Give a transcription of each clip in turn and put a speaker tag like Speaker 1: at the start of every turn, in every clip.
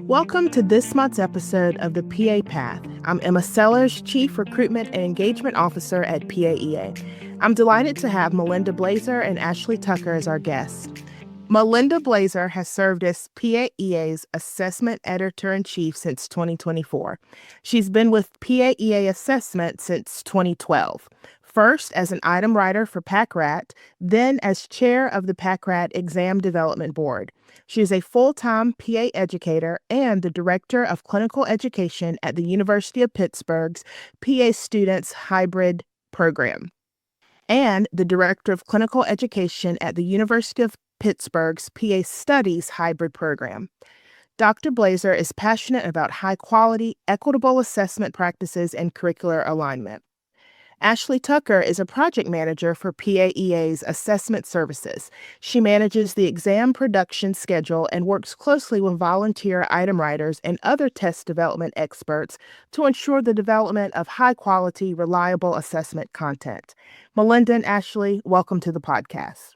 Speaker 1: Welcome to this month's episode of the PA Path. I'm Emma Sellers, Chief Recruitment and Engagement Officer at PAEA. I'm delighted to have Melinda Blazar and Ashley Tucker as our guests. Melinda Blazar has served as PAEA's Assessment Editor-in-Chief since 2024. She's been with PAEA Assessment since 2012. First as an item writer for PACRAT, then as chair of the PACRAT Exam Development Board. She is a full-time PA educator and the director of clinical education at the University of Pittsburgh's PA Students Hybrid Program, and the director of clinical education at the University of Pittsburgh's PA Studies Hybrid Program. Dr. Blazar is passionate about high-quality, equitable assessment practices and curricular alignment. Ashley Tucker is a project manager for PAEA's assessment services. She manages the exam production schedule and works closely with volunteer item writers and other test development experts to ensure the development of high-quality, reliable assessment content. Melinda and Ashley, welcome to the podcast.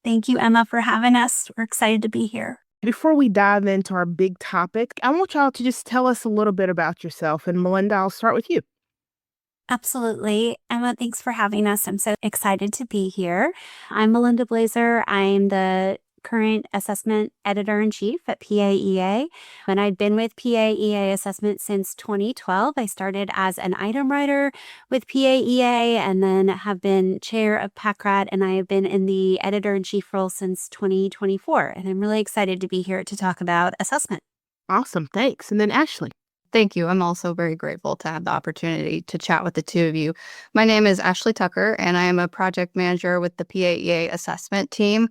Speaker 2: Thank you, Emma, for having us. We're excited to be here.
Speaker 1: Before we dive into our big topic, I want y'all to just tell us a little bit about yourself. And Melinda, I'll start with you.
Speaker 2: Absolutely. Emma, thanks for having us. I'm so excited to be here. I'm Melinda Blazar. I'm the current assessment editor-in-chief at PAEA, and I've been with PAEA Assessment since 2012. I started as an item writer with PAEA and then have been chair of PACRAT, and I have been in the editor-in-chief role since 2024. And I'm really excited to be here to talk about assessment.
Speaker 1: Awesome. Thanks. And then Ashley.
Speaker 3: Thank you. I'm also very grateful to have the opportunity to chat with the two of you. My name is Ashley Tucker, and I am a project manager with the PAEA assessment team.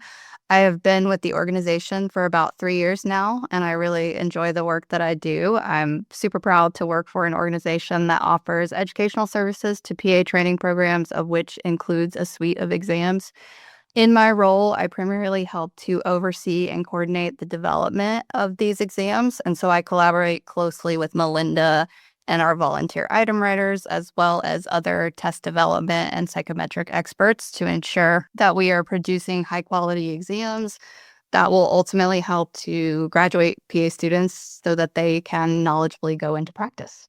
Speaker 3: I have been with the organization for about 3 years now, and I really enjoy the work that I do. I'm super proud to work for an organization that offers educational services to PA training programs, of which includes a suite of exams. In my role, I primarily help to oversee and coordinate the development of these exams. And so I collaborate closely with Melinda and our volunteer item writers, as well as other test development and psychometric experts to ensure that we are producing high quality exams that will ultimately help to graduate PA students so that they can knowledgeably go into practice.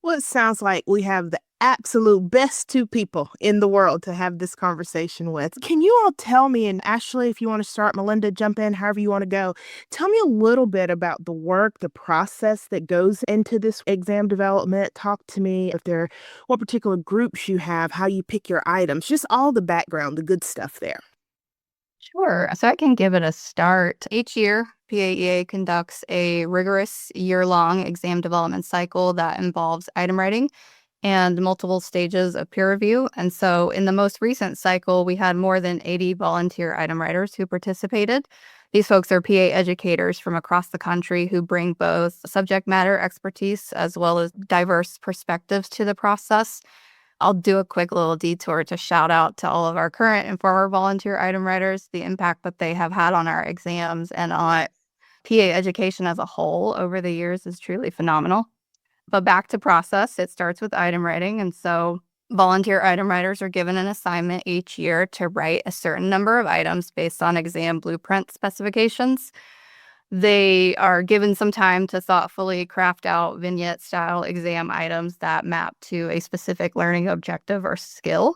Speaker 1: Well, it sounds like we have the absolute best two people in the world to have this conversation with. Can you all tell me, and Ashley, if you want to start, Melinda, jump in, however you want to go. Tell me a little bit about the work, the process that goes into this exam development. Talk to me if there are what particular groups you have, how you pick your items, just all the background, the good stuff there.
Speaker 3: Sure. So I can give it a start. Each year, PAEA conducts a rigorous year-long exam development cycle that involves item writing and multiple stages of peer review. And so in the most recent cycle, we had more than 80 volunteer item writers who participated. These folks are PA educators from across the country who bring both subject matter expertise as well as diverse perspectives to the process. I'll do a quick little detour to shout out to all of our current and former volunteer item writers. The impact that they have had on our exams and on PA education as a whole over the years is truly phenomenal. But back to process, it starts with item writing. And so volunteer item writers are given an assignment each year to write a certain number of items based on exam blueprint specifications. They are given some time to thoughtfully craft out vignette-style exam items that map to a specific learning objective or skill.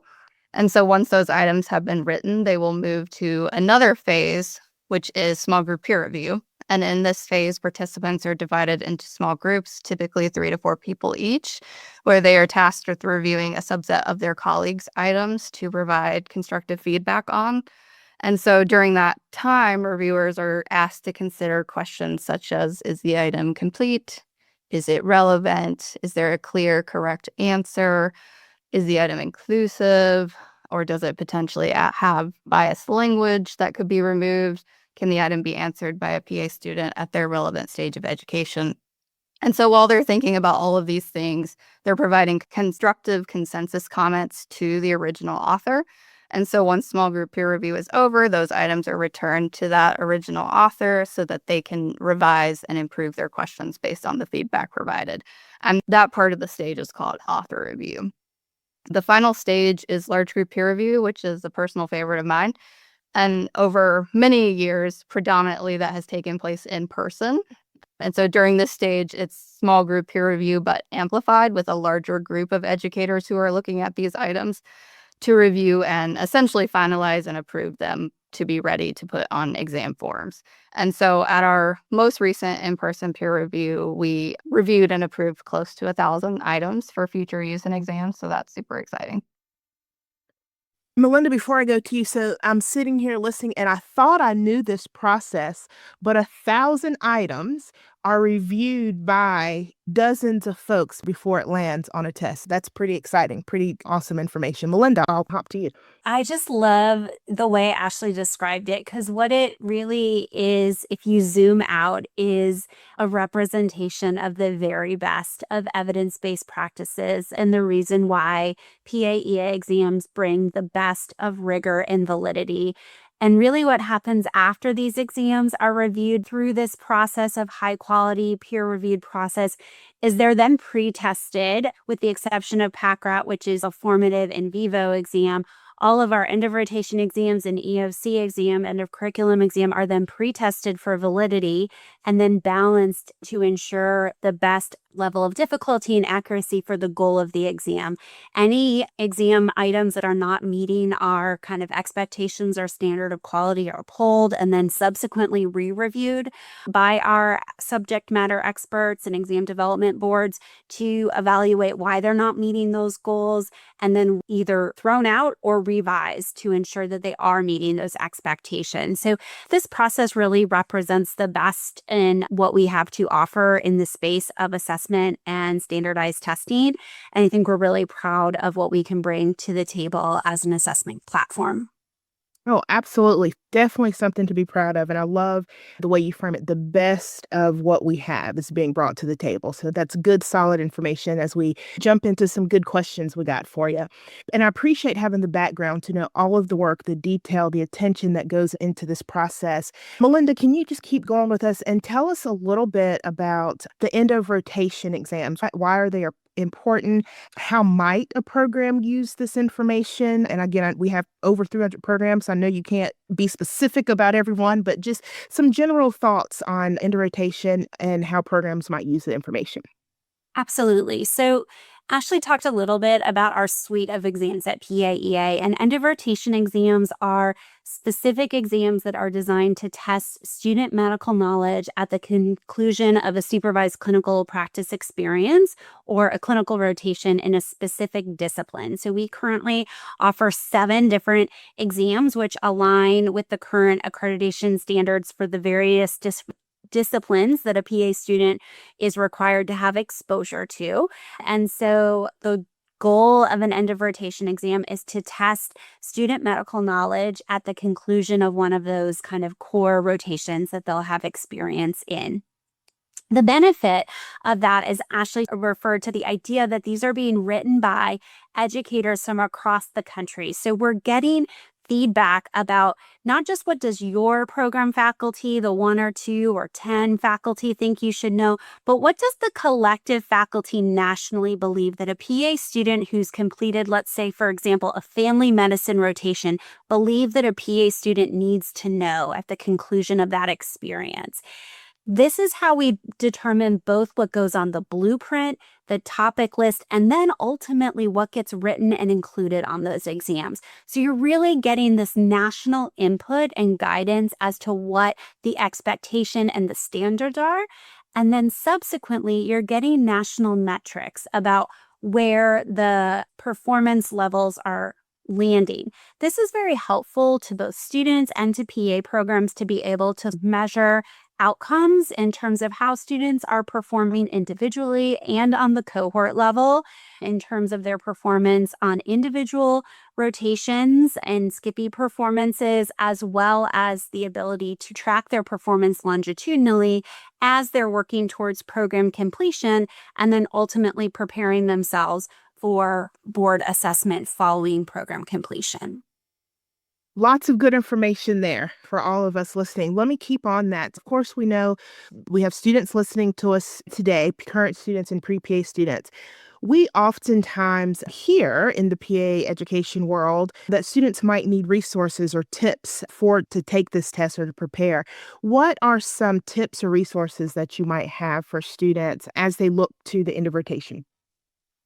Speaker 3: And so once those items have been written, they will move to another phase, which is small group peer review. And in this phase, participants are divided into small groups, typically 3 to 4 people each, where they are tasked with reviewing a subset of their colleagues' items to provide constructive feedback on. And so during that time, reviewers are asked to consider questions such as, is the item complete? Is it relevant? Is there a clear, correct answer? Is the item inclusive? Or does it potentially have biased language that could be removed? Can the item be answered by a PA student at their relevant stage of education? And so while they're thinking about all of these things, they're providing constructive consensus comments to the original author. And so once small group peer review is over, those items are returned to that original author so that they can revise and improve their questions based on the feedback provided. And that part of the stage is called author review. The final stage is large group peer review, which is a personal favorite of mine. And over many years, predominantly that has taken place in person. And so during this stage, it's small group peer review, but amplified with a larger group of educators who are looking at these items to review and essentially finalize and approve them to be ready to put on exam forms. And so at our most recent in-person peer review, we reviewed and approved close to 1,000 items for future use in exams. So that's super exciting.
Speaker 1: Melinda, before I go to you, so I'm sitting here listening, and I thought I knew this process, but 1,000 items are reviewed by dozens of folks before it lands on a test. That's pretty exciting, pretty awesome information. Melinda, I'll hop to you.
Speaker 2: I just love the way Ashley described it, because what it really is, if you zoom out, is a representation of the very best of evidence-based practices and the reason why PAEA exams bring the best of rigor and validity. And really what happens after these exams are reviewed through this process of high quality peer-reviewed process is they're then pre-tested, with the exception of PACRAT, which is a formative in vivo exam. All of our end of rotation exams and EOC exam, end of curriculum exam, are then pre-tested for validity and then balanced to ensure the best level of difficulty and accuracy for the goal of the exam. Any exam items that are not meeting our kind of expectations or standard of quality are pulled and then subsequently re-reviewed by our subject matter experts and exam development boards to evaluate why they're not meeting those goals, and then either thrown out or revised to ensure that they are meeting those expectations. So this process really represents the best in what we have to offer in the space of assessment and standardized testing. And I think we're really proud of what we can bring to the table as an assessment platform.
Speaker 1: Oh, absolutely. Definitely something to be proud of. And I love the way you frame it. The best of what we have is being brought to the table. So that's good, solid information as we jump into some good questions we got for you. And I appreciate having the background to know all of the work, the detail, the attention that goes into this process. Melinda, can you just keep going with us and tell us a little bit about the end of rotation exams? Why are they important? How might a program use this information? And again, we have over 300 programs. So I know you can't be specific about everyone, but just some general thoughts on end of rotation and how programs might use the information.
Speaker 2: Absolutely. So Ashley talked a little bit about our suite of exams at PAEA, and end of rotation exams are specific exams that are designed to test student medical knowledge at the conclusion of a supervised clinical practice experience or a clinical rotation in a specific discipline. So we currently offer 7 different exams which align with the current accreditation standards for the various disciplines that a PA student is required to have exposure to. And so the goal of an end of rotation exam is to test student medical knowledge at the conclusion of one of those kind of core rotations that they'll have experience in. The benefit of that is Ashley referred to the idea that these are being written by educators from across the country. So we're getting feedback about not just what does your program faculty, the 1 or 2 or 10 faculty, think you should know, but what does the collective faculty nationally believe that a PA student who's completed, let's say, for example, a family medicine rotation, believe that a PA student needs to know at the conclusion of that experience. This is how we determine both what goes on the blueprint, the topic list, and then ultimately what gets written and included on those exams. So you're really getting this national input and guidance as to what the expectation and the standards are. And then subsequently, you're getting national metrics about where the performance levels are landing. This is very helpful to both students and to PA programs to be able to measure outcomes in terms of how students are performing individually and on the cohort level in terms of their performance on individual rotations and Skippy performances, as well as the ability to track their performance longitudinally as they're working towards program completion and then ultimately preparing themselves for board assessment following program completion.
Speaker 1: Lots of good information there for all of us listening. Let me keep on that. Of course, we know we have students listening to us today, current students and pre-PA students. We oftentimes hear in the PA education world that students might need resources or tips to take this test or to prepare. What are some tips or resources that you might have for students as they look to the end of rotation?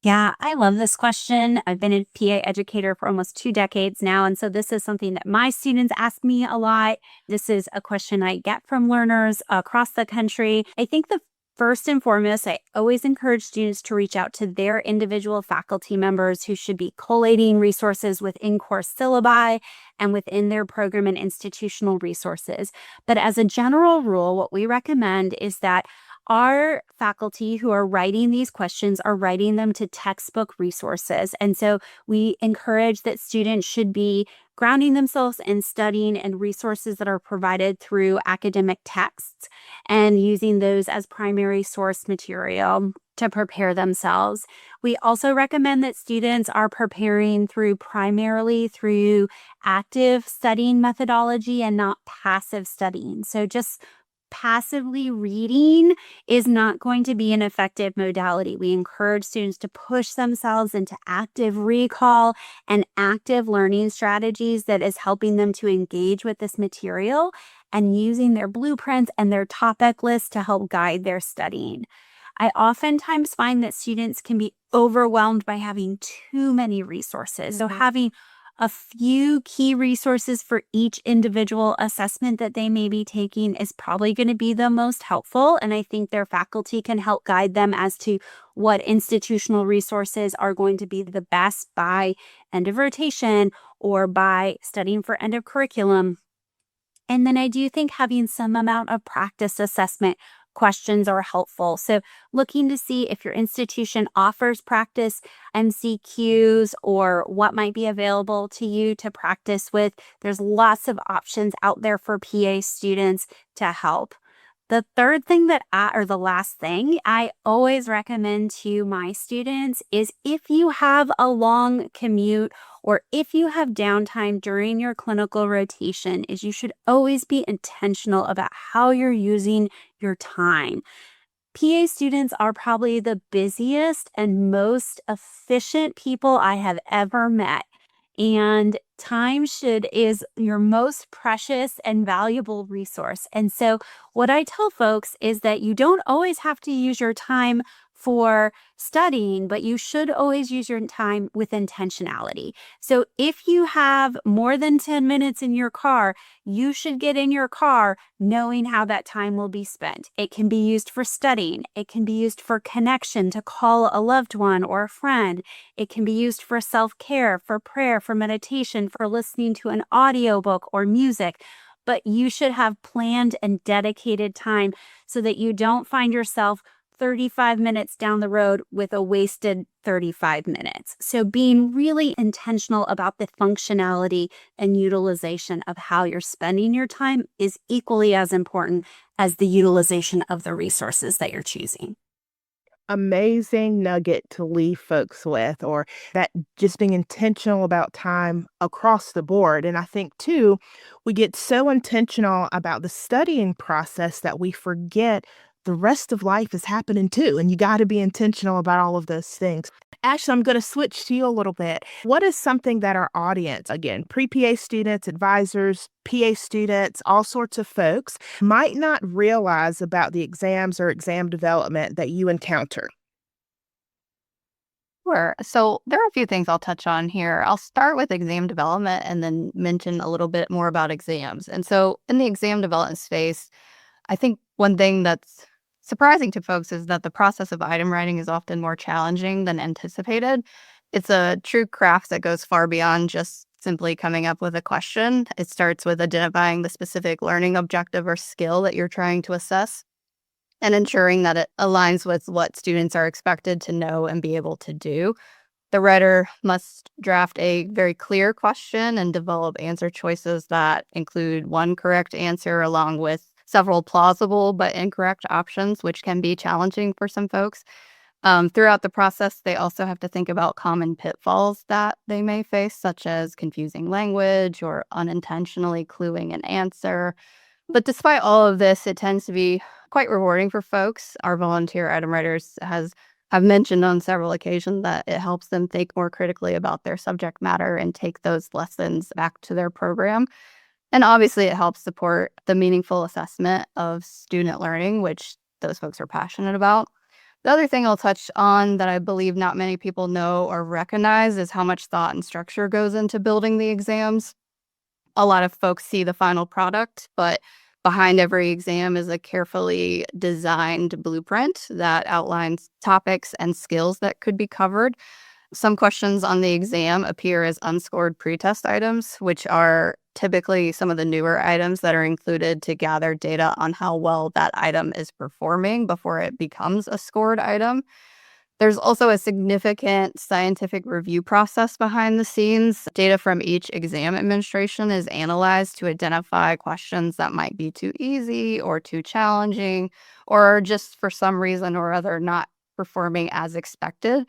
Speaker 2: Yeah, I love this question. I've been a PA educator for almost 2 decades now. And so this is something that my students ask me a lot. This is a question I get from learners across the country. I think the first and foremost, I always encourage students to reach out to their individual faculty members who should be collating resources within course syllabi and within their program and institutional resources. But as a general rule, what we recommend is that our faculty who are writing these questions are writing them to textbook resources. And so we encourage that students should be grounding themselves in studying and resources that are provided through academic texts and using those as primary source material to prepare themselves. We also recommend that students are preparing primarily through active studying methodology and not passive studying. So just passively reading is not going to be an effective modality. We encourage students to push themselves into active recall and active learning strategies that is helping them to engage with this material and using their blueprints and their topic list to help guide their studying. I oftentimes find that students can be overwhelmed by having too many resources. So having a few key resources for each individual assessment that they may be taking is probably going to be the most helpful. And I think their faculty can help guide them as to what institutional resources are going to be the best by end of rotation or by studying for end of curriculum. And then I do think having some amount of practice assessment questions are helpful. So looking to see if your institution offers practice MCQs or what might be available to you to practice with. There's lots of options out there for PA students to help. The third thing or the last thing I always recommend to my students is if you have a long commute or if you have downtime during your clinical rotation, is you should always be intentional about how you're using your time. PA students are probably the busiest and most efficient people I have ever met. And time is your most precious and valuable resource. And so what I tell folks is that you don't always have to use your time for studying, but you should always use your time with intentionality. So if you have more than 10 minutes in your car, you should get in your car knowing how that time will be spent. It can be used for studying. It can be used for connection to call a loved one or a friend. It can be used for self-care, for prayer, for meditation, for listening to an audiobook or music. But you should have planned and dedicated time so that you don't find yourself 35 minutes down the road with a wasted 35 minutes. So being really intentional about the functionality and utilization of how you're spending your time is equally as important as the utilization of the resources that you're choosing.
Speaker 1: Amazing nugget to leave folks with, or that just being intentional about time across the board. And I think, too, we get so intentional about the studying process that we forget the rest of life is happening too. And you got to be intentional about all of those things. Ashley, I'm going to switch to you a little bit. What is something that our audience, again, pre PA students, advisors, PA students, all sorts of folks, might not realize about the exams or exam development that you encounter?
Speaker 3: Sure. So there are a few things I'll touch on here. I'll start with exam development and then mention a little bit more about exams. And so in the exam development space, I think one thing that's surprising to folks is that the process of item writing is often more challenging than anticipated. It's a true craft that goes far beyond just simply coming up with a question. It starts with identifying the specific learning objective or skill that you're trying to assess and ensuring that it aligns with what students are expected to know and be able to do. The writer must draft a very clear question and develop answer choices that include one correct answer along with several plausible but incorrect options, which can be challenging for some folks. Throughout the process, they also have to think about common pitfalls that they may face, such as confusing language or unintentionally cluing an answer. But despite all of this, it tends to be quite rewarding for folks. Our volunteer item writers has have mentioned on several occasions that it helps them think more critically about their subject matter and take those lessons back to their program. And obviously, it helps support the meaningful assessment of student learning, which those folks are passionate about. The other thing I'll touch on that I believe not many people know or recognize is how much thought and structure goes into building the exams. A lot of folks see the final product, but behind every exam is a carefully designed blueprint that outlines topics and skills that could be covered. Some questions on the exam appear as unscored pretest items, which are typically some of the newer items that are included to gather data on how well that item is performing before it becomes a scored item. There's also a significant scientific review process behind the scenes. Data from each exam administration is analyzed to identify questions that might be too easy or too challenging, or just for some reason or other not performing as expected.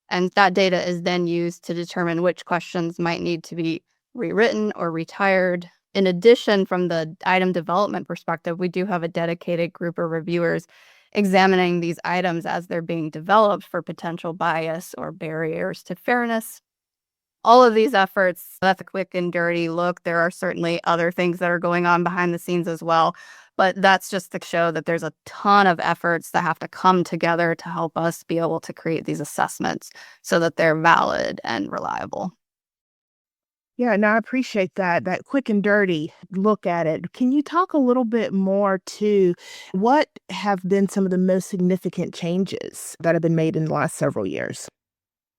Speaker 3: And that data is then used to determine which questions might need to be rewritten or retired. In addition, from the item development perspective, we do have a dedicated group of reviewers examining these items as they're being developed for potential bias or barriers to fairness. All of these efforts, that's a quick and dirty look. There are certainly other things that are going on behind the scenes as well, but that's just to show that there's a ton of efforts that have to come together to help us be able to create these assessments so that they're valid and reliable.
Speaker 1: Yeah, no, I appreciate that quick and dirty look at it. Can you talk a little bit more to what have been some of the most significant changes that have been made in the last several years?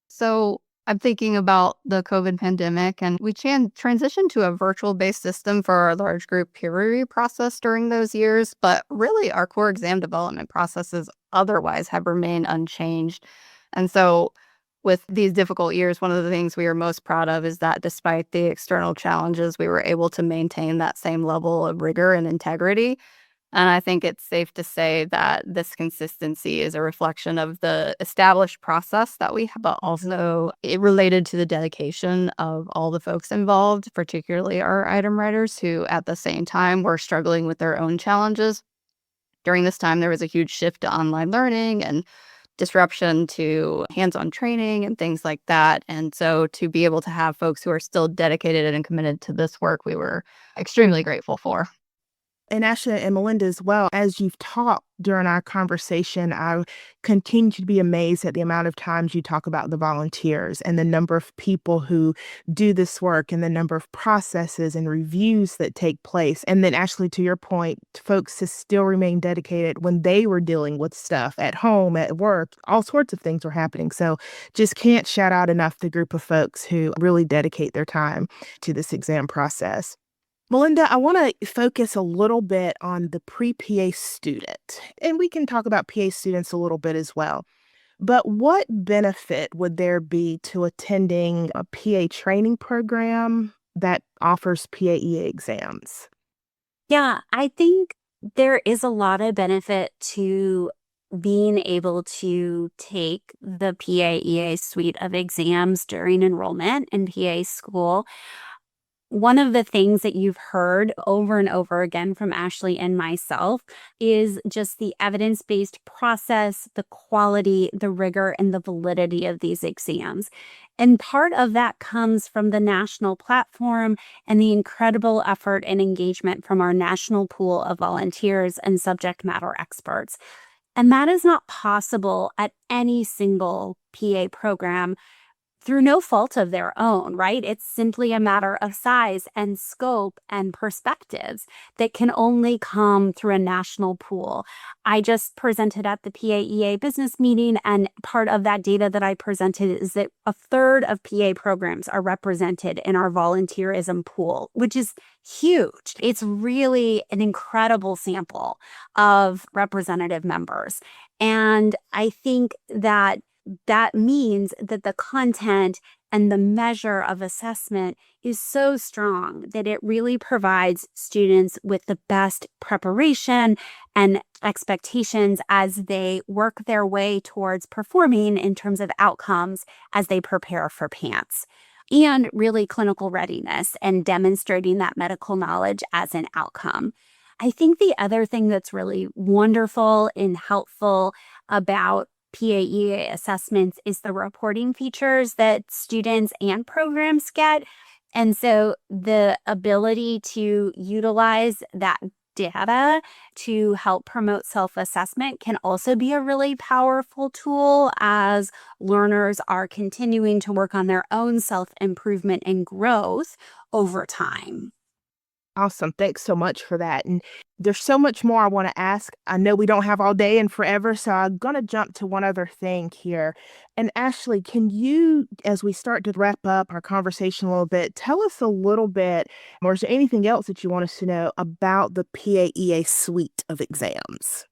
Speaker 3: So I'm thinking about the COVID pandemic, and we transitioned to a virtual-based system for our large group peer review process during those years, but really our core exam development processes otherwise have remained unchanged. And so with these difficult years, one of the things we are most proud of is that despite the external challenges, we were able to maintain that same level of rigor and integrity. And I think it's safe to say that this consistency is a reflection of the established process that we have, but also it related to the dedication of all the folks involved, particularly our item writers, who at the same time were struggling with their own challenges. During this time, there was a huge shift to online learning and disruption to hands-on training and things like that. And so to be able to have folks who are still dedicated and committed to this work, we were extremely grateful for.
Speaker 1: And Ashley and Melinda as well, as you've talked during our conversation, I continue to be amazed at the amount of times you talk about the volunteers and the number of people who do this work and the number of processes and reviews that take place. And then, Ashley, to your point, folks to still remain dedicated when they were dealing with stuff at home, at work, all sorts of things were happening. So just can't shout out enough the group of folks who really dedicate their time to this exam process. Melinda, I want to focus a little bit on the pre-PA student, and we can talk about PA students a little bit as well. But what benefit would there be to attending a PA training program that offers PAEA exams?
Speaker 2: Yeah, I think there is a lot of benefit to being able to take the PAEA suite of exams during enrollment in PA school. One of the things that you've heard over and over again from Ashley and myself is just the evidence-based process, the quality, the rigor, and the validity of these exams. And part of that comes from the national platform and the incredible effort and engagement from our national pool of volunteers and subject matter experts. And that is not possible at any single PA program through no fault of their own, right? It's simply a matter of size and scope and perspectives that can only come through a national pool. I just presented at the PAEA business meeting, and part of that data that I presented is that a third of PA programs are represented in our volunteerism pool, which is huge. It's really an incredible sample of representative members. And I think that means that the content and the measure of assessment is so strong that it really provides students with the best preparation and expectations as they work their way towards performing in terms of outcomes as they prepare for PANCE. And really clinical readiness and demonstrating that medical knowledge as an outcome. I think the other thing that's really wonderful and helpful about PAEA assessments is the reporting features that students and programs get. And so the ability to utilize that data to help promote self-assessment can also be a really powerful tool as learners are continuing to work on their own self-improvement and growth over time.
Speaker 1: Awesome. Thanks so much for that. And there's so much more I want to ask. I know we don't have all day and forever, so I'm going to jump to one other thing here. And Ashley, can you, as we start to wrap up our conversation a little bit, tell us a little bit, or is there anything else that you want us to know about the PAEA suite of exams?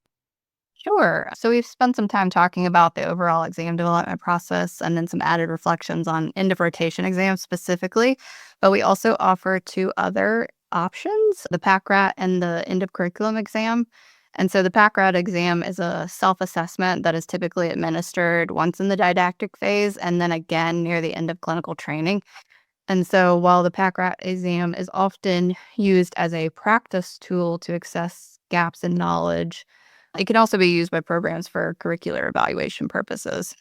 Speaker 3: Sure. So we've spent some time talking about the overall exam development process and then some added reflections on end of rotation exams specifically. But we also offer two other options, the PACRAT and the end of curriculum exam. And so the PACRAT exam is a self-assessment that is typically administered once in the didactic phase and then again near the end of clinical training. And so while the PACRAT exam is often used as a practice tool to assess gaps in knowledge, it can also be used by programs for curricular evaluation purposes.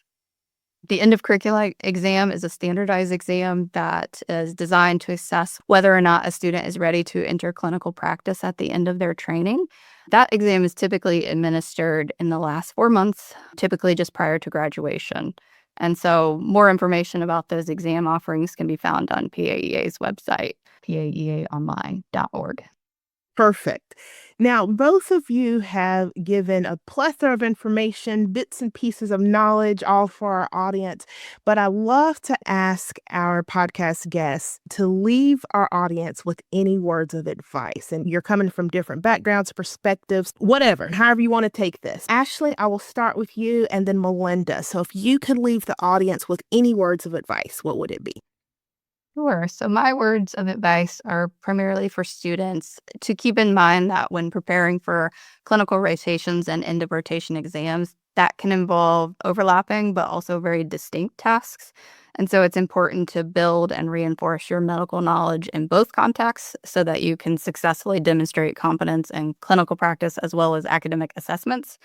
Speaker 3: The end of curricula exam is a standardized exam that is designed to assess whether or not a student is ready to enter clinical practice at the end of their training. That exam is typically administered in the last 4 months, typically just prior to graduation. And so more information about those exam offerings can be found on PAEA's website, paeaonline.org.
Speaker 1: Perfect. Now, both of you have given a plethora of information, bits and pieces of knowledge, all for our audience. But I love to ask our podcast guests to leave our audience with any words of advice. And you're coming from different backgrounds, perspectives, whatever, however you want to take this. Ashley, I will start with you and then Melinda. So if you could leave the audience with any words of advice, what would it be?
Speaker 3: Sure. So my words of advice are primarily for students to keep in mind that when preparing for clinical rotations and end of rotation exams, that can involve overlapping but also very distinct tasks. And so it's important to build and reinforce your medical knowledge in both contexts so that you can successfully demonstrate competence in clinical practice as well as academic assessments.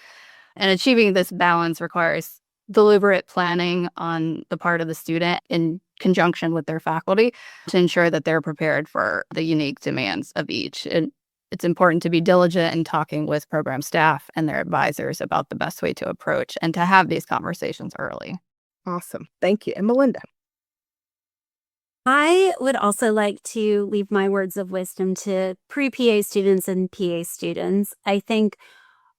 Speaker 3: And achieving this balance requires deliberate planning on the part of the student in conjunction with their faculty to ensure that they're prepared for the unique demands of each. And it's important to be diligent in talking with program staff and their advisors about the best way to approach and to have these conversations early.
Speaker 1: Awesome. Thank you. And Melinda.
Speaker 2: I would also like to leave my words of wisdom to pre-PA students and PA students. I think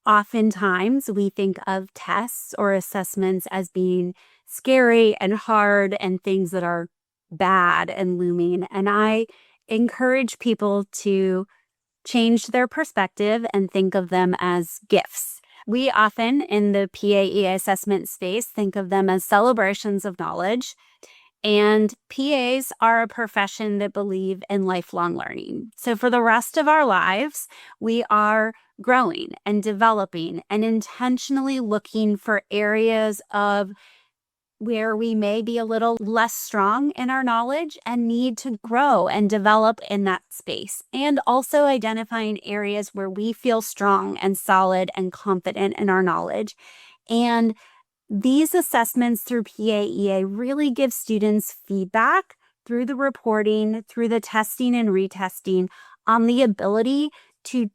Speaker 2: oftentimes we think of tests or assessments as being scary and hard and things that are bad and looming. And I encourage people to change their perspective and think of them as gifts. We often in the PAEA assessment space think of them as celebrations of knowledge. And PAs are a profession that believe in lifelong learning. So for the rest of our lives, we are growing and developing and intentionally looking for areas of where we may be a little less strong in our knowledge and need to grow and develop in that space. And also identifying areas where we feel strong and solid and confident in our knowledge. And these assessments through PAEA really give students feedback through the reporting, through the testing and retesting on the ability to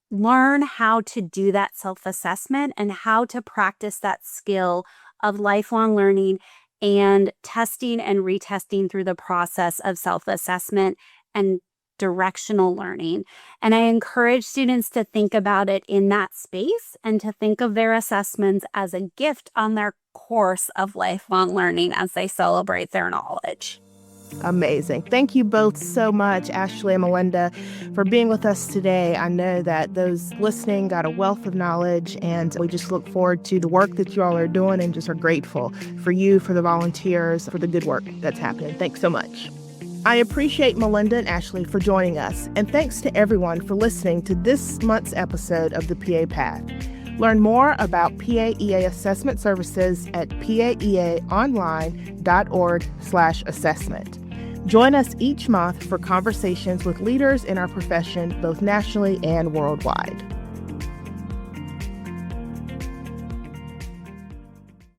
Speaker 2: learn how to do that self-assessment and how to practice that skill of lifelong learning and testing and retesting through the process of self-assessment and directional learning. And I encourage students to think about it in that space and to think of their assessments as a gift on their course of lifelong learning as they celebrate their knowledge.
Speaker 1: Amazing. Thank you both so much, Ashley and Melinda, for being with us today. I know that those listening got a wealth of knowledge, and we just look forward to the work that you all are doing and just are grateful for you, for the volunteers, for the good work that's happening. Thanks so much. I appreciate Melinda and Ashley for joining us, and thanks to everyone for listening to this month's episode of the PA Path. Learn more about PAEA assessment services at paeaonline.org/assessment. Join us each month for conversations with leaders in our profession, both nationally and worldwide.